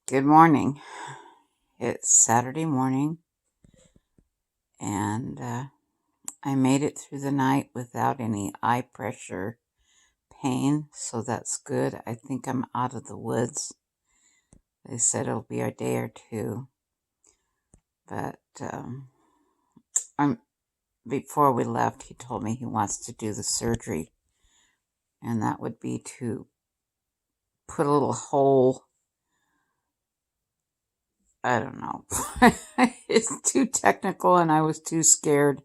Good morning. It's Saturday morning, and I made it through the night without any eye pressure pain, so that's good. I think I'm out of the woods. They said it'll be a day or two, but before we left, he told me he wants to do the surgery, and that would be to put a little hole. I don't know. It's too technical, and I was too scared.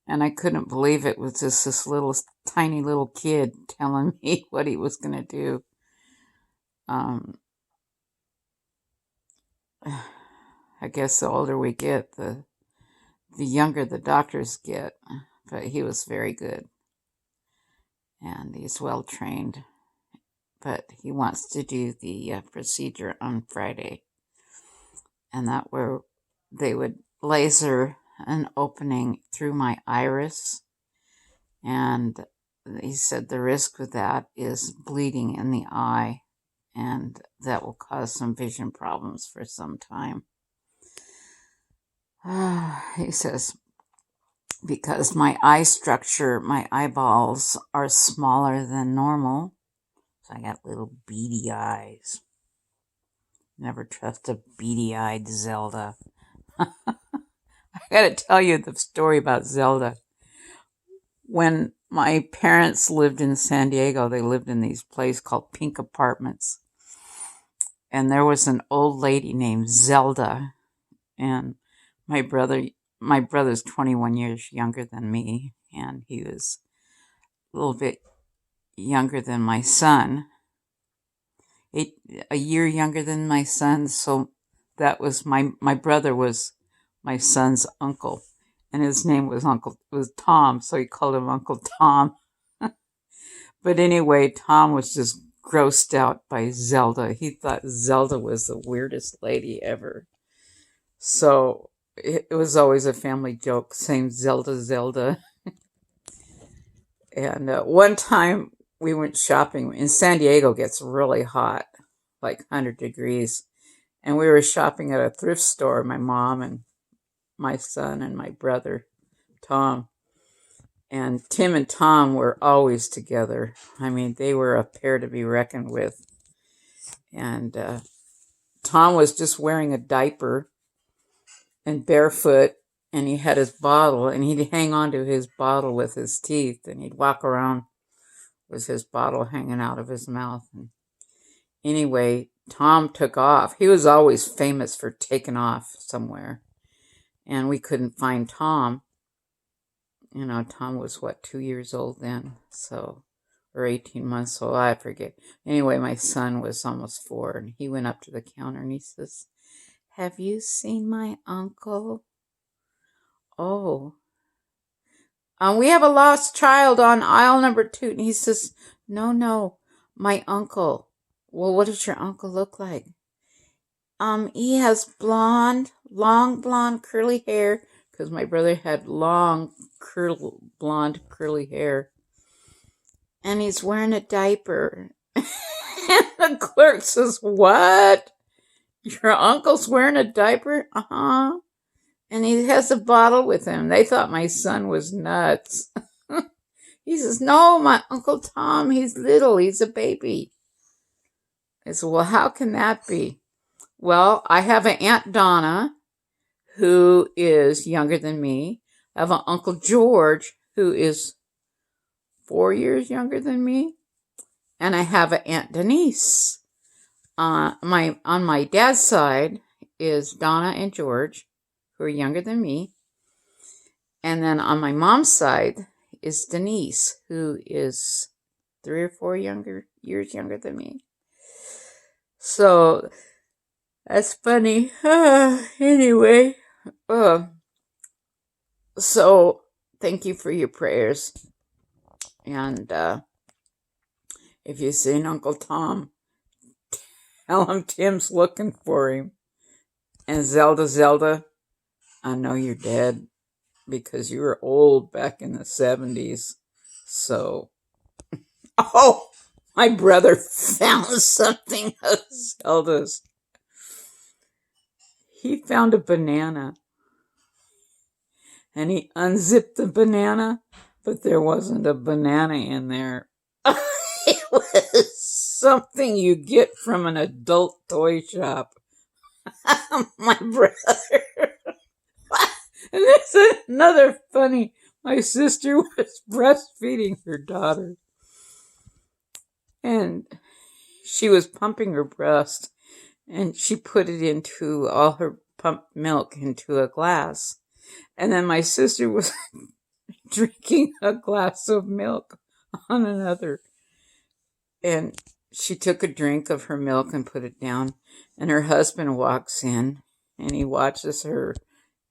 And I couldn't believe it was just this little tiny little kid telling me what he was going to do. Um, I guess the older we get, the younger the doctors get. But he was very good, and he's well trained. But he wants to do the procedure on Friday, and that where they would laser an opening through my iris, and he said the risk with that is bleeding in the eye, and that will cause some vision problems for some time. He says, because my eye structure, my eyeballs are smaller than normal, so I got little beady eyes. Never trust a beady-eyed Zelda. I gotta tell you the story about Zelda. When my parents lived in San Diego, they lived in these place called Pink Apartments. And there was an old lady named Zelda. And my brother's 21 years younger than me, and he was a little bit younger than my son. A year younger than my son, so that was my brother was my son's uncle, and his name was Tom, so he called him Uncle Tom. But anyway, Tom was just grossed out by Zelda. He thought Zelda was the weirdest lady ever. So it was always a family joke saying Zelda, Zelda. And one time we went shopping. In San Diego, it gets really hot, like 100 degrees. And we were shopping at a thrift store, my mom and my son and my brother, Tom. And Tim and Tom were always together. I mean, they were a pair to be reckoned with. And Tom was just wearing a diaper and barefoot, and he had his bottle, and he'd hang on to his bottle with his teeth, and he'd walk around with his bottle hanging out of his mouth. And anyway, Tom took off. He was always famous for taking off somewhere, and we couldn't find Tom. You know, Tom was, 2 years old then, so, or 18 months old, I forget. Anyway, my son was almost 4, and he went up to the counter, and he says, "Have you seen my uncle?" "Oh, we have a lost child on aisle number 2. And he says, No, my uncle." "Well, what does your uncle look like?" He has long blonde curly hair," because my brother had long blonde curly hair, "and he's wearing a diaper." And the clerk says, "What? Your uncle's wearing a diaper?" "Uh-huh. And he has a bottle with him." They thought my son was nuts. He says, "No, my Uncle Tom, he's little, he's a baby." I said, "Well, how can that be?" "Well, I have an Aunt Donna who is younger than me. I have an Uncle George who is 4 years younger than me. And I have an Aunt Denise. On my dad's side is Donna and George, who are younger than me. And then on my mom's side is Denise, who is 3 or 4 years younger than me. So that's funny. Anyway, so thank you for your prayers. And if you've seen Uncle Tom, tell him Tim's looking for him. And Zelda, I know you're dead because you were old back in the 70s. So, oh, my brother found something of Zelda's. he found a banana and he unzipped the banana, but there wasn't a banana in there. It was something you get from an adult toy shop. My brother. And there's another funny. My sister was breastfeeding her daughter, and she was pumping her breast, and she put it into all her pumped milk into a glass. And then my sister was drinking a glass of milk on another. And she took a drink of her milk and put it down. And her husband walks in and he watches her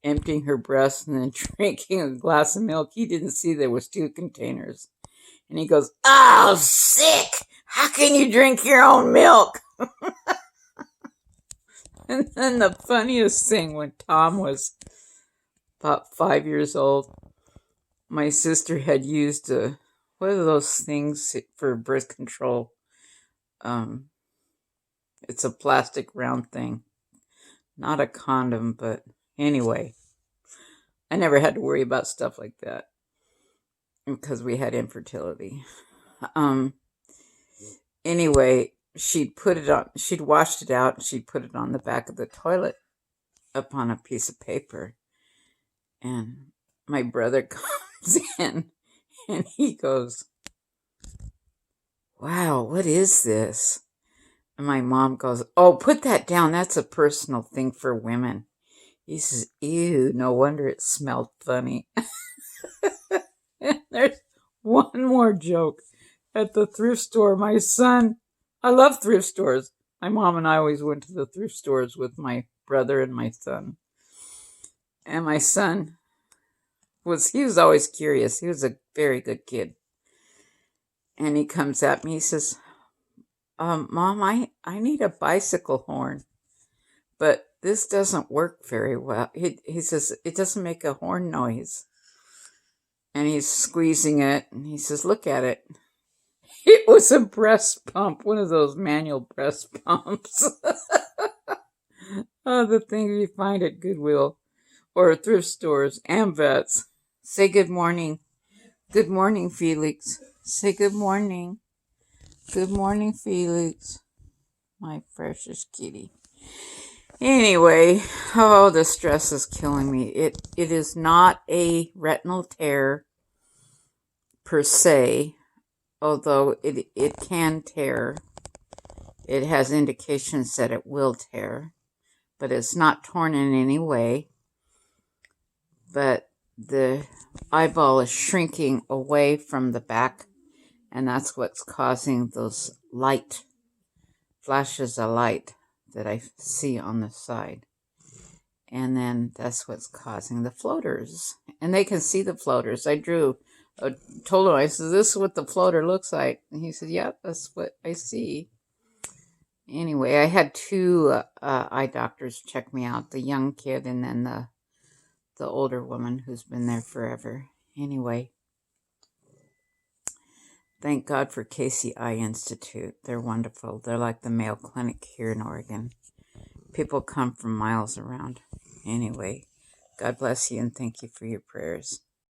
emptying her breast and then drinking a glass of milk. He didn't see there was 2 containers. And he goes, "Oh, sick! How can you drink your own milk?" And then the funniest thing, when Tom was about 5 years old, my sister had used what are those things for birth control? It's a plastic round thing. Not a condom, but anyway. I never had to worry about stuff like that because we had infertility. Anyway, she'd washed it out and she'd put it on the back of the toilet up on a piece of paper. And my brother comes in and he goes, "Wow, what is this?" And my mom goes, "Oh, put that down. That's a personal thing for women." He says, "Ew, no wonder it smelled funny." And there's one more joke. At the thrift store, my son, I love thrift stores. My mom and I always went to the thrift stores with my brother and my son. And my son he was always curious. He was a very good kid. And he comes at me, he says, "Mom, I need a bicycle horn, but this doesn't work very well." He says, "It doesn't make a horn noise." And he's squeezing it, and he says, "Look at it." It was a breast pump, one of those manual breast pumps. Oh, the things you find at Goodwill or thrift stores and vets. Say good morning. Good morning, Felix. Say good morning. Good morning, Felix. My precious kitty. Anyway, oh, the stress is killing me. It is not a retinal tear per se, although it can tear. It has indications that it will tear, but it's not torn in any way. But the eyeball is shrinking away from the back, and that's what's causing those flashes of light that I see on the side. And then that's what's causing the floaters. And they can see the floaters. I told him, I said, "This is what the floater looks like." And he said, "Yeah, that's what I see." Anyway, I had 2 eye doctors check me out, the young kid and then the older woman who's been there forever. Anyway, thank God for Casey Eye Institute. They're wonderful. They're like the Mayo Clinic here in Oregon. People come from miles around. Anyway, God bless you and thank you for your prayers.